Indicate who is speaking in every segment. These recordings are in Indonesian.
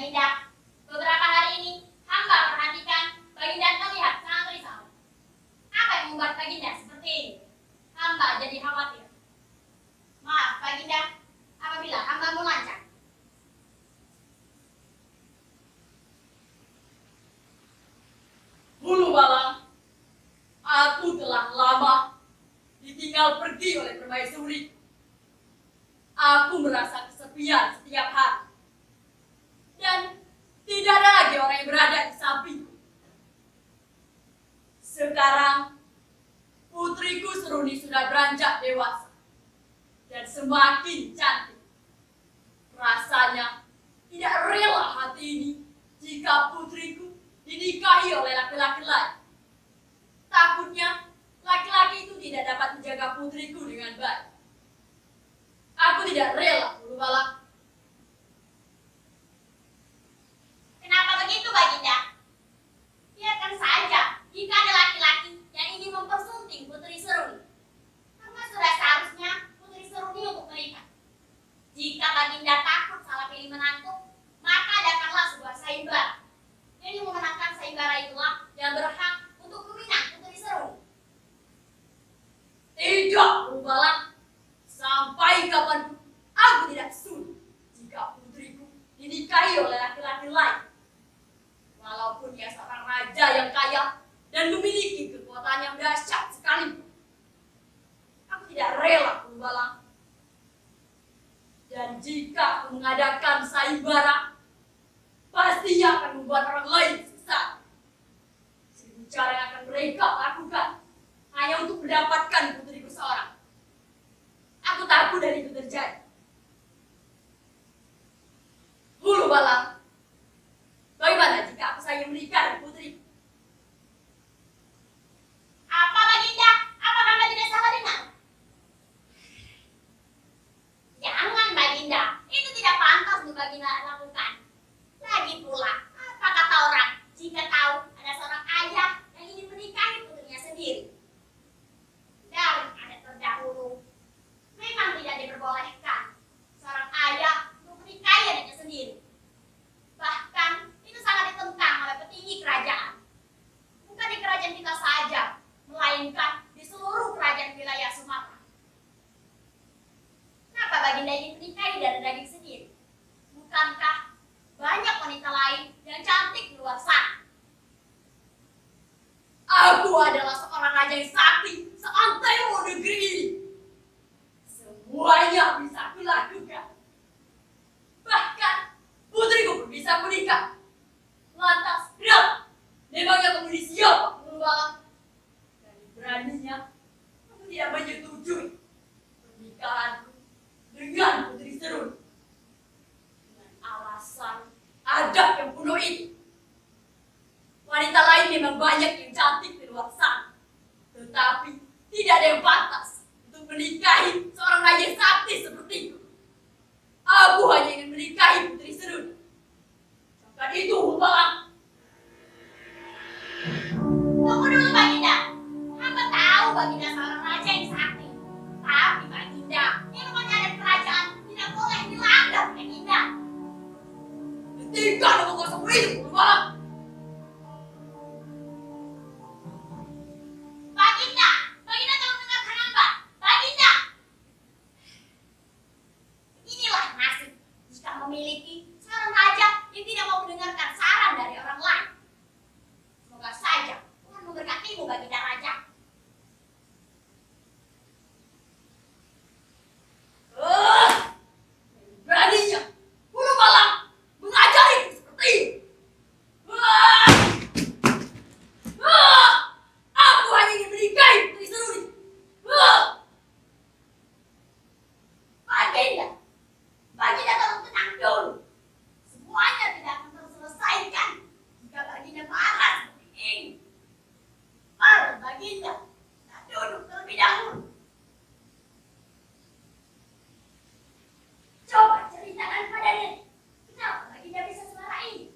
Speaker 1: Baginda, beberapa hari ini hamba perhatikan Baginda terlihat sangat risau. Apa yang membuat Baginda seperti ini? Hamba jadi khawatir. Maaf Baginda, apabila hamba mau lancar.
Speaker 2: Hulu Balang, aku telah lama ditinggal pergi oleh permaisuri. Aku merasa kesepian setiap hari. Dan tidak ada lagi orang yang berada di sampingku. Sekarang, putriku Seruni sudah beranjak dewasa dan semakin cantik. Rasanya tidak rela hati ini jika putriku dinikahi oleh laki-laki lain. Takutnya laki-laki itu tidak dapat menjaga putriku dengan baik. Aku tidak rela, Hulu Balang.
Speaker 1: Kenapa begitu Baginda? Biarkan saja jika ada laki-laki yang ingin mempersunting Putri Seruni. Karena sudah seharusnya Putri Seruni untuk menikah. Jika Baginda takut salah pilih menantu, maka datanglah sebuah sayembara. Yang memenangkan sayembara itulah yang berhak untuk meminang Putri Seruni.
Speaker 2: Tidak, Hulu Balang. Sampai kapanpun aku tidak sudi jika putriku dinikahi oleh laki-laki lain. Walaupun dia seorang raja yang kaya dan memiliki kekuatan yang dahsyat sekalipun. Aku tidak rela, Hulu Balang. Dan jika aku mengadakan sayembara, pastinya akan membuat orang lain sesat. Seribu cara yang akan mereka lakukan hanya untuk mendapatkan putriku seorang. Aku takut dari itu terjadi. Hulu Balang, bagaimana jika aku saja menikah dengan putriku?
Speaker 1: Apa Baginda? Apa hamba tidak salah dengar? Jangan Baginda, itu tidak pantas untuk Baginda lakukan. Lagi pula, apa kata orang jika tahu ada seorang ayah yang ingin menikahi putrinya sendiri? Dari adat terdahulu, memang tidak diperbolehkan seorang ayah untuk menikahi adiknya sendiri. Bahkan itu sangat ditentang oleh petinggi kerajaan. Bukan di kerajaan kita saja, melainkan di seluruh kerajaan wilayah Sumatera. Kenapa Baginda ingin menikahi dari daging sendiri? Bukankah banyak wanita lain yang cantik di luar sana?
Speaker 2: Aku adalah seorang raja yang sakti seantero negeri ini. Semuanya bisa aku lakukan. Bahkan putriku pun bisa menikah. Lantas, kenapa? Memangnya kamu ini siapa, Hulu Balang? Dan beraninya aku tidak menyetujui pernikahanku dengan Putri Seruni. Dengan alasan adat yang kuno ini. Wanita lain memang banyak yang cantik di luar sana. Tetapi tidak ada yang pantas untuk menikahi seorang raja sakti sepertiku. Aku hanya ingin menikahi Putri Seruni. Bukan itu, Hulu Balang.
Speaker 1: Tunggu dulu Baginda. Hamba tahu Baginda seorang raja yang sakti. Tapi Baginda, ini namanya adat kerajaan tidak boleh dilanggar Baginda.
Speaker 2: Hentikan ngomong kosong itu, Hulu Balang.
Speaker 1: Baginda, Baginda telah mendengarkan hamba. Baginda. Inilah nasib jika memiliki seorang raja yang tidak mau mendengarkan saran dari orang lain. Semoga saja Tuhan memberkatimu Baginda Raja.
Speaker 2: Beraninya Hulu Balang mengajariku seperti ini. Aku hanya ingin menikahi Putri Seruni.
Speaker 1: Baginda, Baginda tolong tenang dulu. Semuanya tidak akan terselesaikan jika Baginda marah seperti ini. Mari Baginda, kita duduk terlebih dahulu. Coba ceritakan pada Nenek, kenapa Baginda bisa semarah ini?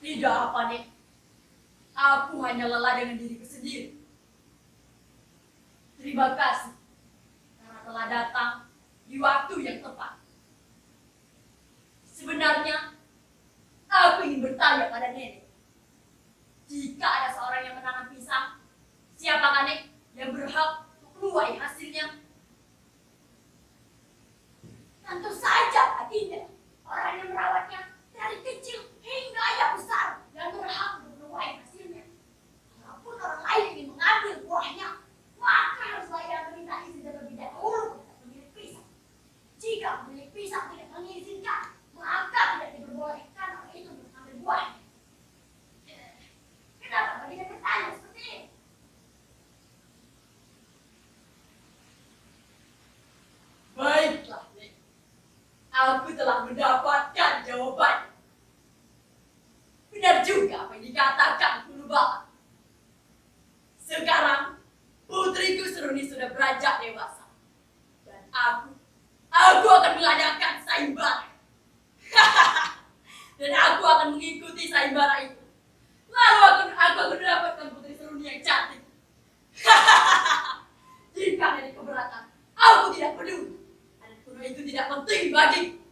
Speaker 2: Tidak apa, Nek. Aku hanya lelah dengan diriku sendiri. Terima kasih karena telah datang di waktu yang tepat. Sebenarnya, aku ingin bertanya pada nenek. Jika ada seorang yang menanam pisang, siapakah nenek yang berhak menuai hasilnya?
Speaker 1: Tentu saja Baginda, orang yang merawatnya dari kecil hingga ayah besar yang berhak menuai hasilnya. Walaupun orang lain ingin mengambil buahnya, maka haruslah ia meminta izin terlebih dahulu kepada pemilik pisang. Jika pemilik pisang tidak mengizinkan, maka tidak diperbolehkan orang itu mengambil buahnya. Kenapa Baginda bertanya seperti ini?
Speaker 2: Baiklah, Nek. Aku telah mendapatkan jawabannya. Benar juga apa yang dikatakan Purba. Sekarang, putriku Seruni sudah beranjak dewasa. Dan aku akan mengadakan sayembara. Dan aku akan mengikuti sayembara itu. Lalu aku akan mendapatkan putri Seruni yang cantik. Jika nenek keberatan, aku tidak peduli. Anak kuno itu tidak penting bagiku.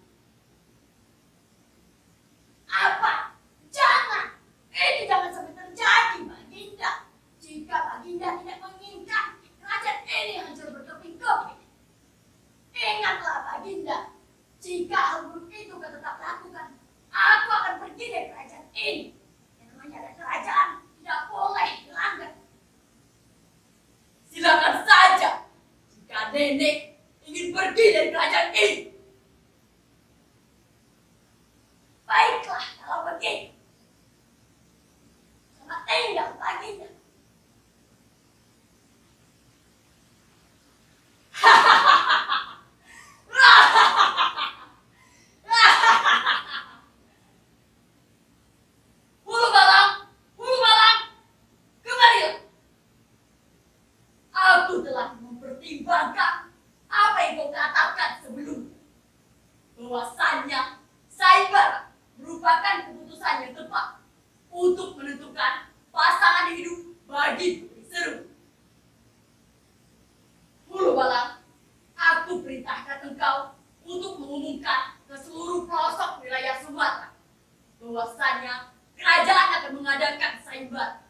Speaker 1: Apa? Jangan! Itu jangan sampai terjadi, Baginda. Jika Baginda tidak menginginkan kerajaan ini hancur berkeping-keping. Ingatlah, Baginda. Jika hal buruk itu kau tetap lakukan, aku akan pergi dari kerajaan ini. Yang namanya ada kerajaan tidak boleh dilanggar.
Speaker 2: Silakan saja jika nenek ingin pergi dari kerajaan ini.
Speaker 1: Baiklah, kalau begitu. Selamat tinggal, Baginda.
Speaker 2: Hulu Balang, kembalilah. Aku telah mempertimbangkan apa yang kau katakan sebelumnya. Bahwasannya sayembara merupakan keputusan yang tepat untuk menentukan pasangan hidup bagi Putri Seruni. Hulu Balang, aku perintahkan engkau untuk mengumumkan ke seluruh pelosok wilayah Sumatera bahwasannya kerajaan akan mengadakan sayembara.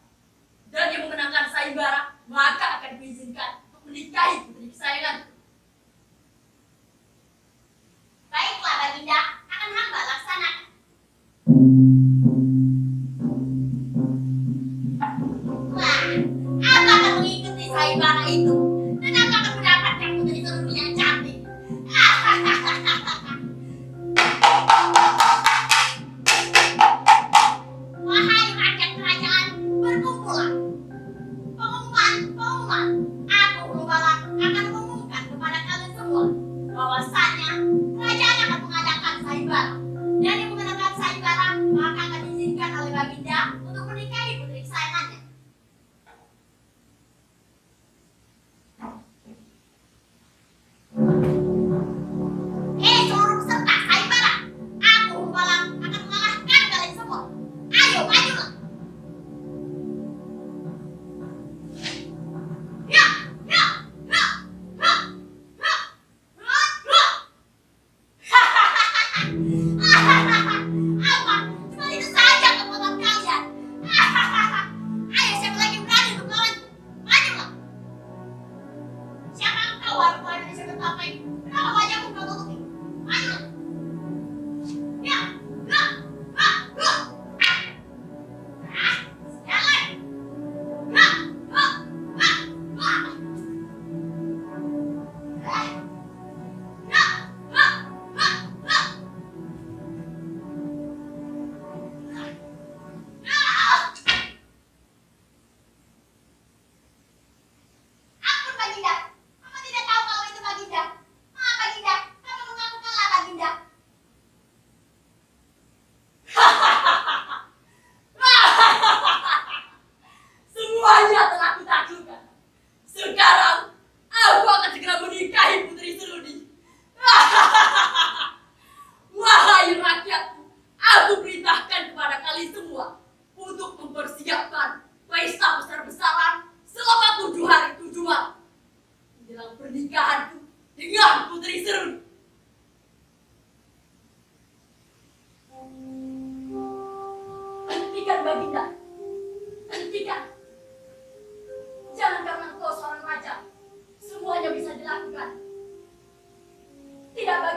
Speaker 2: Dan yang memenangkan sayembara maka akan diizinkan untuk menikahi putri kesayangan.
Speaker 1: Baiklah, Baginda. Akan hamba laksanakan. Wah, aku akan mengikuti sayembara itu. Dan aku akan mendapatkan putri Seruni yang cantik. Wahai rakyat kerajaan, berkumpullah. Pengumuman. Aku Hulu Balang akan mengumumkan kepada kalian semua bahwasannya kerajaan akan mengadakan sayembara. Dan yang memenangkan sayembara maka akan diizinkan oleh Baginda untuk menikahi putri kesayangannya. Seluruh peserta sayembara, aku Hulu Balang akan mengalahkan kalian semua. Ayo, majulah. Ya, ya, ya, ya, ya, ya, ya.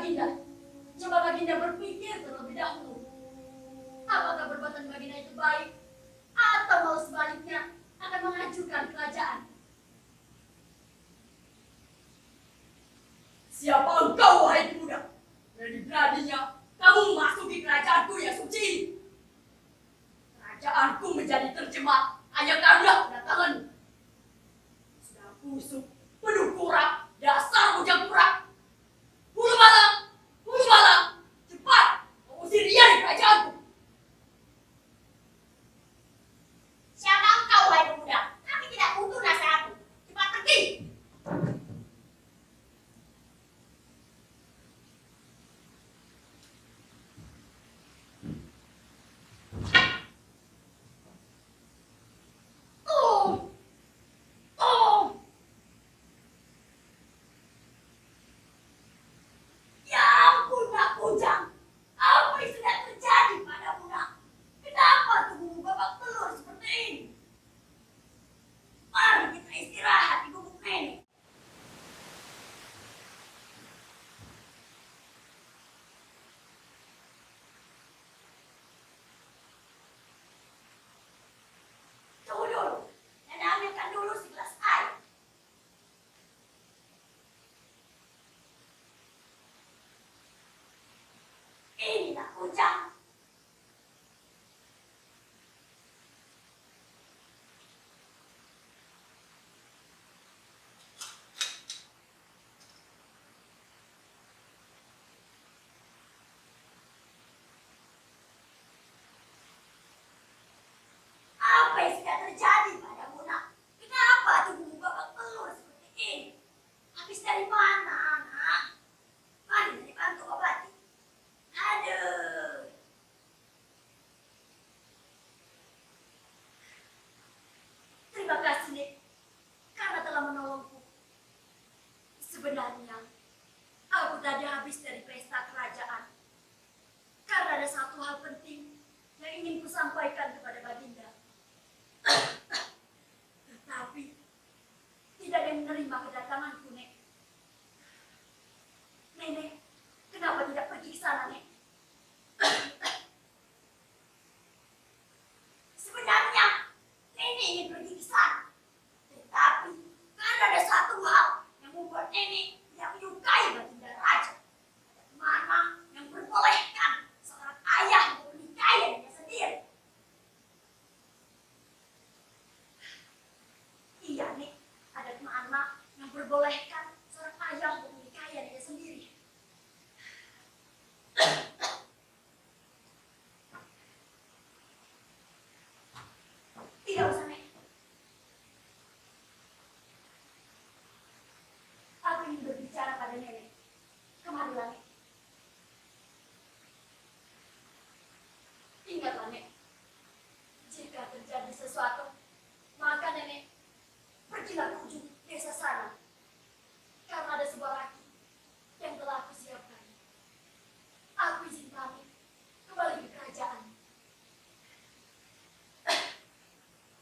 Speaker 2: Baginda. Coba Baginda berpikir terlebih dahulu. Apakah perbuatan Baginda itu baik? Atau mau sebaliknya akan menghancurkan kerajaan? Siapa engkau, wahai pemuda? Berani-beraninya kamu memasuki kerajaanku yang suci. Kerajaanku menjadi terjemah hanya karena kedatanganmu. Sudah busuk, penuh kurang, dasar bujang kurang. Hulu malang, cepat mengusir dia dari kerajaanku.
Speaker 1: Siapa engkau, wahai pemuda? Kami tidak butuh nasihatmu. Cepat pergi. Ya ampun, Nak Bujang. Apa yang sedang terjadi padamu, Nak? Kenapa tubuhmu babak telur seperti ini? Mari kita istirahat di gubuk nenek. Tunggu dulu. Nenek ambilkan dulu segelas air. Ini Nak Bujang. Apa yang sedang terjadi padamu, Nak? Kenapa tubuhmu babak telur seperti ini? Habis dari mana, Nak? Mari Nenek bantu obati. Aduh. Terima kasih, Nek, karena telah menolongku. Sebenarnya, aku tadi habis dari pesta kerajaan. Karena ada satu hal penting yang ingin kusampaikan kepada Baginda. Tetapi, tidak ada yang menerima kedatanganku, Nek. Nenek, kenapa tidak pergi ke sana, Nek? Sebenarnya, Nenek ingin pergi ke sana. Tetapi, karena ada satu hal yang membuat Nenek tidak menyukai Baginda Raja. Ada mana yang memperbolehkan seorang ayah untuk menikahi adiknya sendiri? Iya, Nek. Ada mana yang memperbolehkan seorang ayah untuk menikahi adiknya sendiri? Tidak usah, Nek. Aku ingin berbicara pada Nenek. Kemarilah, Nek. Ingatlah, Nek. Jika terjadi sesuatu, maka Nenek pergilah ke ujung desa sana. Karena ada sebuah laki yang telah aku siapkan. Aku izin pamit kembali ke kerajaan.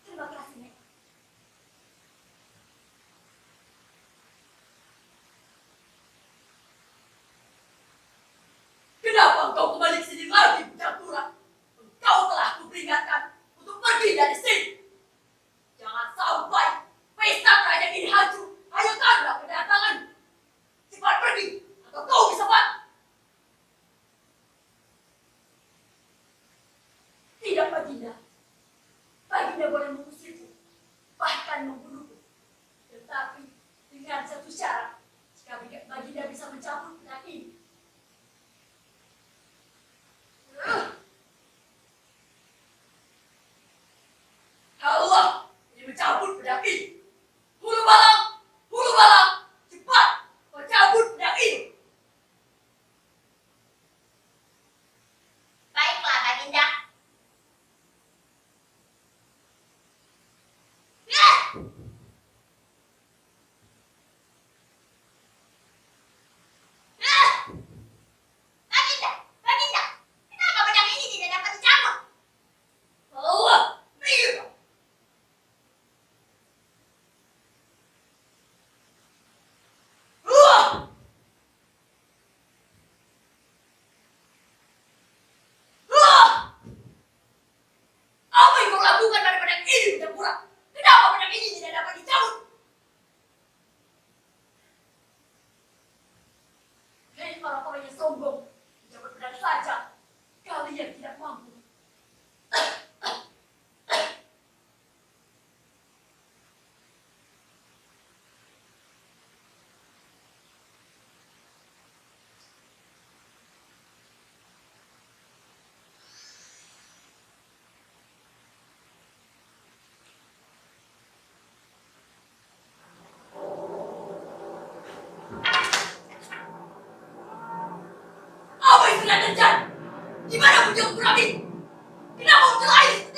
Speaker 1: Terima kasih, Nek.
Speaker 2: Kenapa engkau kembali ke sini lagi, Bujang Tura? Engkau telah kuperingatkan untuk pergi dari sini. Jangan sampai pesta kerajaan ini hancur hanya karena kedatangan. Cepat pergi, atau kau bisa mati. Tidak, Baginda. Baginda boleh mengusirku, bahkan membunuhku. Tetapi dengan satu syarat, jika Baginda bisa mencabut pedang ini. Allah, ini mencabut pedang ini. Hulu malang, cepat, kau cabut pedang ini.
Speaker 1: Baiklah, Baginda.
Speaker 2: lakukan pada pedang ini, Japura? Kenapa pedang ini tidak dapat dicabut? Hei orang-orang yang sombong, dicabut pedang saja. Kalian tidak mampu. Apa yang sedang terjadi? Di mana puncak Kurabi? Kenapa muncul air?